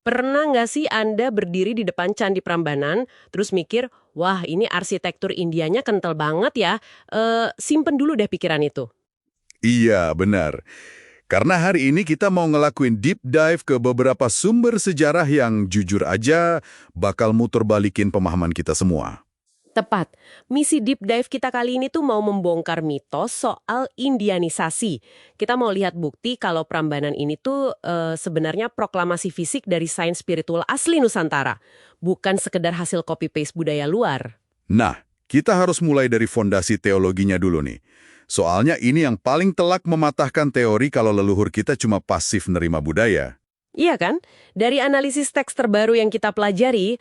Pernah nggak sih Anda berdiri di depan Candi Prambanan, terus mikir, wah ini arsitektur Indianya kental banget ya, simpen dulu deh pikiran itu. Iya, benar. Karena hari ini kita mau ngelakuin deep dive ke beberapa sumber sejarah yang jujur aja bakal muter balikin pemahaman kita semua. Tepat, misi deep dive kita kali ini tuh mau membongkar mitos soal Indianisasi. Kita mau lihat bukti kalau Prambanan ini tuh sebenarnya proklamasi fisik dari sains spiritual asli Nusantara, bukan sekedar hasil copy-paste budaya luar. Nah, kita harus mulai dari fondasi teologinya dulu nih. Soalnya ini yang paling telak mematahkan teori kalau leluhur kita cuma pasif nerima budaya. Iya kan? Dari analisis teks terbaru yang kita pelajari,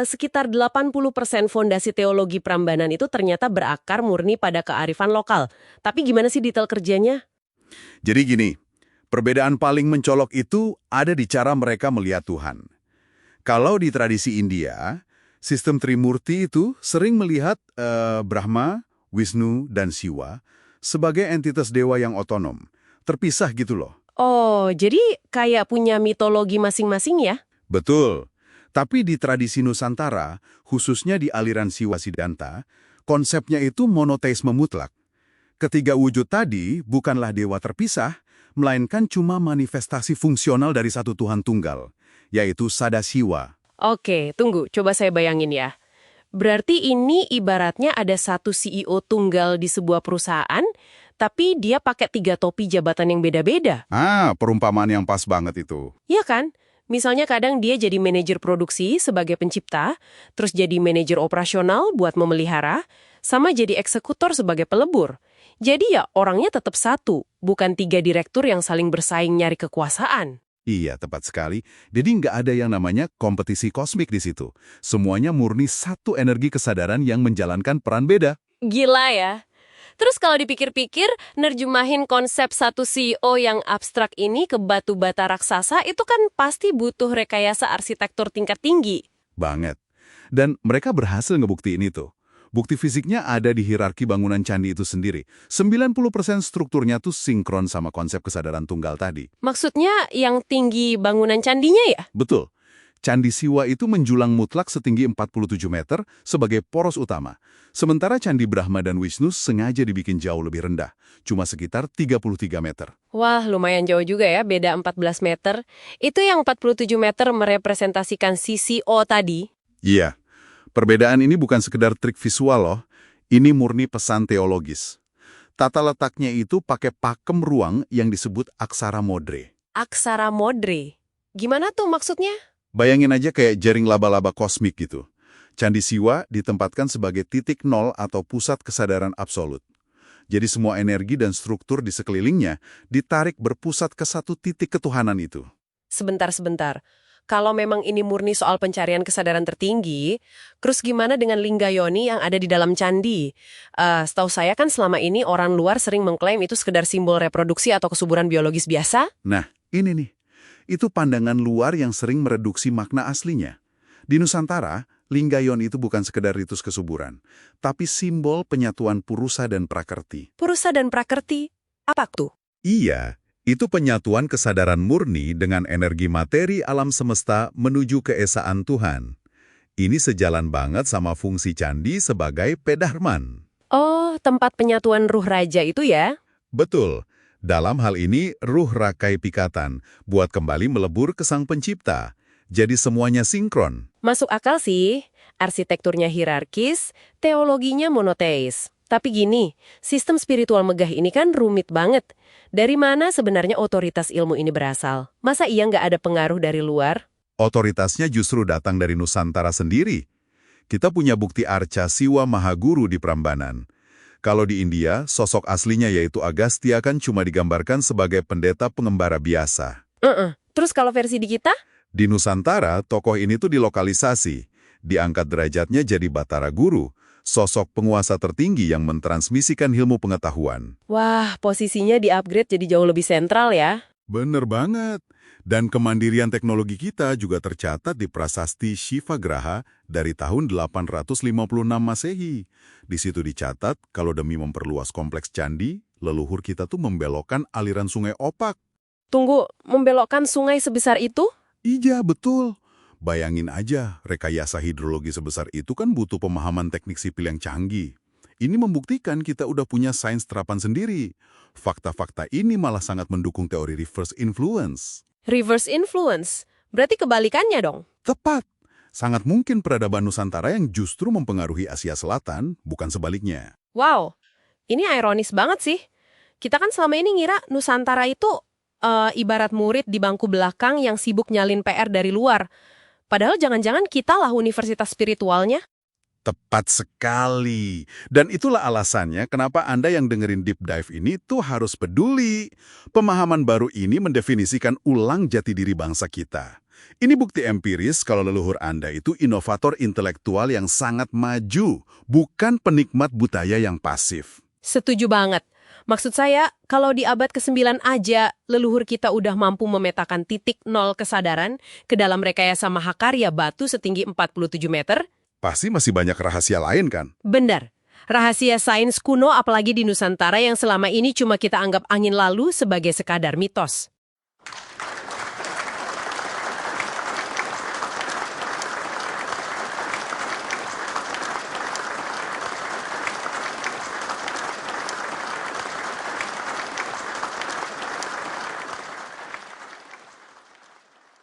sekitar 80% fondasi teologi Prambanan itu ternyata berakar murni pada kearifan lokal. Tapi gimana sih detail kerjanya? Jadi gini, perbedaan paling mencolok itu ada di cara mereka melihat Tuhan. Kalau di tradisi India, sistem Trimurti itu sering melihat Brahma, Wisnu, dan Siwa sebagai entitas dewa yang otonom, terpisah gitu loh. Oh, jadi kayak punya mitologi masing-masing ya? Betul. Tapi di tradisi Nusantara, khususnya di aliran Siwa Siddhanta, konsepnya itu monoteisme mutlak. Ketiga wujud tadi bukanlah dewa terpisah, melainkan cuma manifestasi fungsional dari satu Tuhan tunggal, yaitu Sadasiwa. Oke, tunggu, coba saya bayangin ya. Berarti ini ibaratnya ada satu CEO tunggal di sebuah perusahaan, tapi dia pakai 3 topi jabatan yang beda-beda. Perumpamaan yang pas banget itu. Iya kan? Misalnya kadang dia jadi manajer produksi sebagai pencipta, terus jadi manajer operasional buat memelihara, sama jadi eksekutor sebagai pelebur. Jadi ya orangnya tetap satu, bukan 3 direktur yang saling bersaing nyari kekuasaan. Iya, tepat sekali. Jadi nggak ada yang namanya kompetisi kosmik di situ. Semuanya murni satu energi kesadaran yang menjalankan peran beda. Gila ya. Terus kalau dipikir-pikir, nerjemahin konsep satu CEO yang abstrak ini ke batu bata raksasa itu kan pasti butuh rekayasa arsitektur tingkat tinggi. Banget. Dan mereka berhasil ngebuktiin itu. Bukti fisiknya ada di hierarki bangunan candi itu sendiri. 90% strukturnya tuh sinkron sama konsep kesadaran tunggal tadi. Maksudnya yang tinggi bangunan candinya ya? Betul. Candi Siwa itu menjulang mutlak setinggi 47 meter sebagai poros utama. Sementara Candi Brahma dan Wisnu sengaja dibikin jauh lebih rendah, cuma sekitar 33 meter. Wah, lumayan jauh juga ya, beda 14 meter. Itu yang 47 meter merepresentasikan sisi O tadi. Iya, perbedaan ini bukan sekedar trik visual loh, ini murni pesan teologis. Tata letaknya itu pakai pakem ruang yang disebut aksara modre. Aksara modre. Gimana tuh maksudnya? Bayangin aja kayak jaring laba-laba kosmik gitu. Candi Siwa ditempatkan sebagai titik nol atau pusat kesadaran absolut. Jadi semua energi dan struktur di sekelilingnya ditarik berpusat ke satu titik ketuhanan itu. Sebentar. Kalau memang ini murni soal pencarian kesadaran tertinggi, terus gimana dengan lingga yoni yang ada di dalam candi? Setahu saya kan selama ini orang luar sering mengklaim itu sekedar simbol reproduksi atau kesuburan biologis biasa. Nah, ini nih. Itu pandangan luar yang sering mereduksi makna aslinya. Di Nusantara, linggayon itu bukan sekedar ritus kesuburan, tapi simbol penyatuan purusa dan prakerti. Purusa dan prakerti, apa tuh? Iya, itu penyatuan kesadaran murni dengan energi materi alam semesta menuju keesaan Tuhan. Ini sejalan banget sama fungsi candi sebagai pedharman. Oh, tempat penyatuan ruh raja itu ya? Betul. Dalam hal ini, ruh Rakai Pikatan buat kembali melebur ke Sang Pencipta. Jadi semuanya sinkron. Masuk akal sih. Arsitekturnya hierarkis, teologinya monoteis. Tapi gini, sistem spiritual megah ini kan rumit banget. Dari mana sebenarnya otoritas ilmu ini berasal? Masa iya nggak ada pengaruh dari luar? Otoritasnya justru datang dari Nusantara sendiri. Kita punya bukti arca Siwa Mahaguru di Prambanan. Kalau di India, sosok aslinya yaitu Agastya kan cuma digambarkan sebagai pendeta pengembara biasa. Terus kalau versi di kita? Di Nusantara, tokoh ini tuh dilokalisasi. Diangkat derajatnya jadi Batara Guru, sosok penguasa tertinggi yang mentransmisikan ilmu pengetahuan. Wah, posisinya di-upgrade jadi jauh lebih sentral ya. Bener banget. Dan kemandirian teknologi kita juga tercatat di prasasti Shiva Graha dari tahun 856 Masehi. Di situ dicatat kalau demi memperluas kompleks candi, leluhur kita tuh membelokkan aliran sungai Opak. Tunggu, membelokkan sungai sebesar itu? Iya, betul. Bayangin aja, rekayasa hidrologi sebesar itu kan butuh pemahaman teknik sipil yang canggih. Ini membuktikan kita udah punya sains terapan sendiri. Fakta-fakta ini malah sangat mendukung teori reverse influence. Reverse influence, berarti kebalikannya dong. Tepat. Sangat mungkin peradaban Nusantara yang justru mempengaruhi Asia Selatan, bukan sebaliknya. Wow, ini ironis banget sih. Kita kan selama ini ngira Nusantara itu ibarat murid di bangku belakang yang sibuk nyalin PR dari luar. Padahal jangan-jangan kita lah universitas spiritualnya. Tepat sekali. Dan itulah alasannya kenapa Anda yang dengerin Deep Dive ini tuh harus peduli. Pemahaman baru ini mendefinisikan ulang jati diri bangsa kita. Ini bukti empiris kalau leluhur Anda itu inovator intelektual yang sangat maju, bukan penikmat budaya yang pasif. Setuju banget. Maksud saya, kalau di abad ke-9 aja, leluhur kita udah mampu memetakan titik nol kesadaran ke dalam rekayasa mahakarya batu setinggi 47 meter. Pasti masih banyak rahasia lain kan? Benar. Rahasia sains kuno apalagi di Nusantara yang selama ini cuma kita anggap angin lalu sebagai sekadar mitos.